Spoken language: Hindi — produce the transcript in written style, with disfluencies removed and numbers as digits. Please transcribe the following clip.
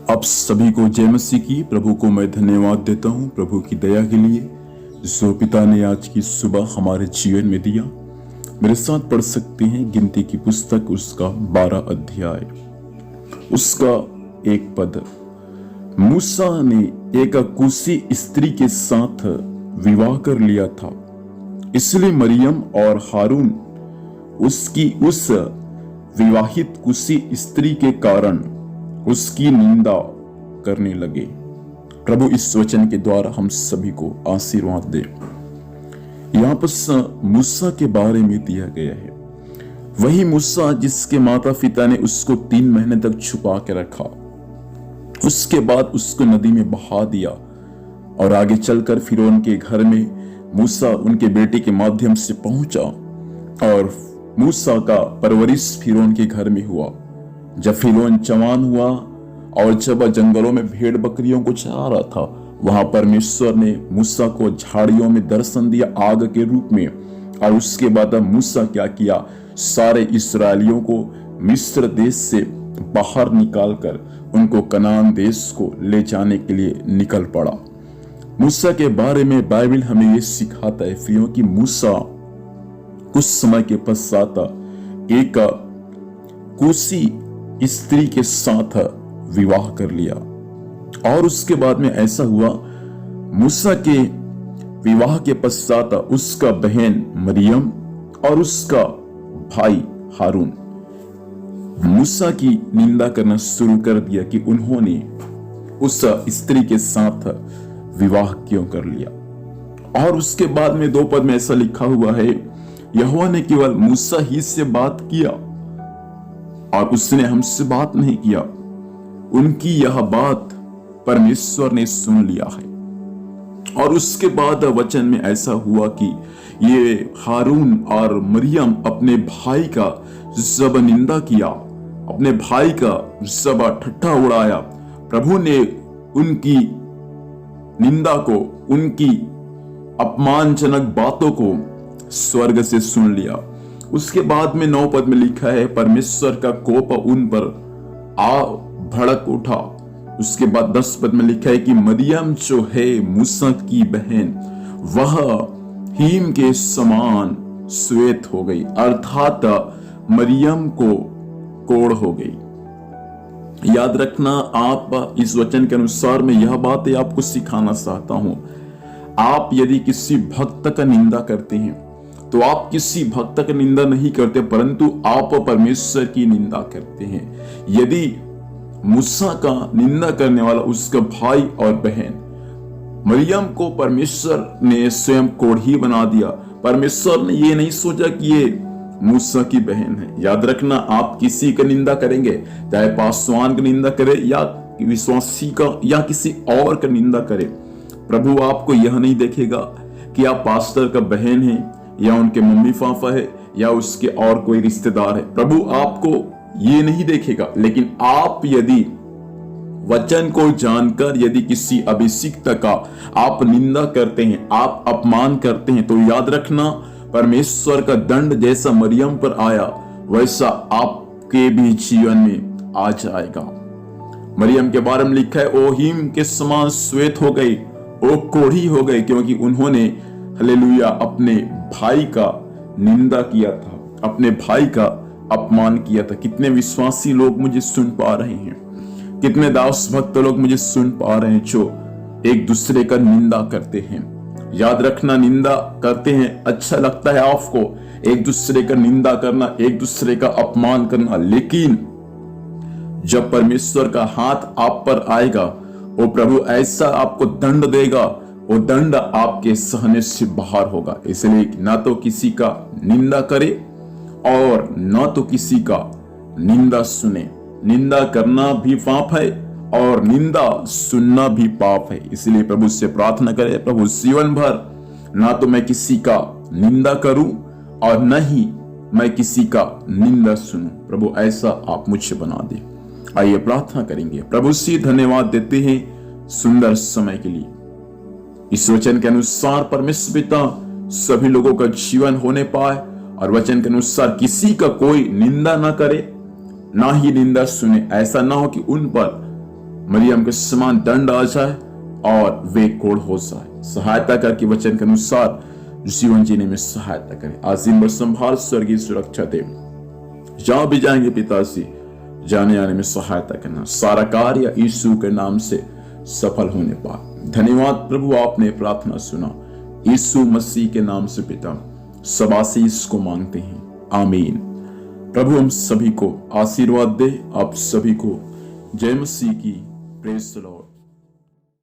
आप सभी को जय मसीह की। प्रभु को मैं धन्यवाद देता हूं प्रभु की दया के लिए जो पिता ने आज की सुबह हमारे जीवन में दिया। मेरे साथ पढ़ सकते हैं गिनती की पुस्तक उसका 12 अध्याय उसका 1 पद। मूसा ने एक कूशी स्त्री के साथ विवाह कर लिया था, इसलिए मरियम और हारून उसकी उस विवाहित कूशी स्त्री के कारण उसकी निंदा करने लगे। प्रभु इस वचन के द्वारा हम सभी को आशीर्वाद दे। यहां पर मूसा के बारे में दिया गया है, वही मूसा जिसके माता पिता ने उसको 3 महीने तक छुपा के रखा, उसके बाद उसको नदी में बहा दिया और आगे चलकर फिरौन के घर में मूसा उनके बेटे के माध्यम से पहुंचा और मूसा का परवरिश फिरौन के घर में हुआ। जब फिरौन जवान हुआ और जब जंगलों में भेड़ बकरियों को चरा रहा था, वहां परमेश्वर ने मूसा को झाड़ियों में दर्शन दिया आग के रूप में। और उसके बाद मूसा क्या किया, सारे इस्राएलियों को मिस्र देश से बाहर निकालकर उनको कनान देश को ले जाने के लिए निकल पड़ा। मूसा के बारे में बाइबल हमें यह सिखाता है कि मूसा कुछ समय के पश्चात एक कूशी स्त्री के साथ विवाह कर लिया और उसके बाद में ऐसा हुआ, मूसा के विवाह के पश्चात उसका बहन मरियम और उसका भाई हारून मूसा की निंदा करना शुरू कर दिया कि उन्होंने उस स्त्री के साथ विवाह क्यों कर लिया। और उसके बाद में 2 पद में ऐसा लिखा हुआ है, यहोवा ने केवल मूसा ही से बात किया और उसने हमसे बात नहीं किया, उनकी यह बात परमेश्वर ने सुन लिया है। और उसके बाद वचन में ऐसा हुआ कि ये हारून और मरियम अपने भाई का जब निंदा किया, अपने भाई का जब ठट्ठा उड़ाया, प्रभु ने उनकी निंदा को, उनकी अपमानजनक बातों को स्वर्ग से सुन लिया। उसके बाद में 9 पद में लिखा है, परमेश्वर का कोप उन पर आ भड़क उठा। उसके बाद 10 पद में लिखा है कि मरियम जो है मूसा की बहन, वह हीम के समान श्वेत हो गई, अर्थात मरियम को कोढ़ हो गई। याद रखना, आप इस वचन के अनुसार मैं यह बातें आपको सिखाना चाहता हूं। आप यदि किसी भक्त का निंदा करते हैं तो आप किसी भक्त की निंदा नहीं करते, परंतु आप परमेश्वर की निंदा करते हैं। यदि मूसा का निंदा करने वाला उसका भाई और बहन, मरियम को परमेश्वर ने स्वयं कोढ़ी बना दिया। परमेश्वर ने ये नहीं सोचा कि ये मूसा की बहन है। याद रखना, आप किसी का निंदा करेंगे, चाहे पासवान की निंदा करे या विश्वासी का या किसी और का निंदा करे, प्रभु आपको यह नहीं देखेगा कि आप पास्टर का बहन है या उनके मम्मी पापा है या उसके और कोई रिश्तेदार है। प्रभु आपको ये नहीं देखेगा। लेकिन आप यदि वचन को जानकर यदि किसी अभिषिक्त का आप निंदा करते हैं, आप अपमान करते हैं, तो याद रखना, परमेश्वर का दंड जैसा मरियम पर आया वैसा आपके भी जीवन में आ जाएगा। मरियम के बारे में लिखा है, ओ हिम के समान श्वेत हो गई, ओ कोढ़ी हो गई, क्योंकि उन्होंने हालेलुया अपने भाई का निंदा किया था, अपने भाई का अपमान किया था। कितने विश्वासी लोग मुझे सुन पा रहे हैं, कितने दास भक्त लोग मुझे सुन पा रहे हैं जो एक दूसरे का निंदा करते हैं। याद रखना, निंदा करते हैं, अच्छा लगता है आपको एक दूसरे का निंदा करना, एक दूसरे का अपमान करना, लेकिन जब परमेश्वर का हाथ आप पर आएगा, वो प्रभु ऐसा आपको दंड देगा, वो दंड आपके सहने से बाहर होगा। इसलिए ना तो किसी का निंदा करे और ना तो किसी का निंदा सुने। निंदा करना भी पाप है और निंदा सुनना भी पाप है। इसलिए प्रभु से प्रार्थना करें, प्रभु जीवन भर ना तो मैं किसी का निंदा करूं और न ही मैं किसी का निंदा सुनूं। प्रभु ऐसा आप मुझे बना दे। आइए प्रार्थना करेंगे। प्रभु से धन्यवाद देते हैं सुंदर समय के लिए। इस वचन के अनुसार परमेश्वर पिता सभी लोगों का जीवन होने पाए और वचन के अनुसार किसी का कोई निंदा ना करे, ना ही निंदा सुने। ऐसा ना हो कि उन पर मरियम के समान दंड आ जाए और वे कोढ़ हो जाए। सहायता करके वचन के अनुसार जीवन जीने में सहायता करें। आज दिन भर संभाल, स्वर्गीय सुरक्षा दे। जहां भी जाएंगे पिताजी, जाने आने में सहायता करना। सारा कार्य यीशु के नाम से सफल होने पाए। धन्यवाद प्रभु, आपने प्रार्थना सुना। यीशु मसीह के नाम से पिता सब आशीष को मांगते हैं, आमीन। प्रभु हम सभी को आशीर्वाद दे। आप सभी को जय मसीह की। Praise the Lord.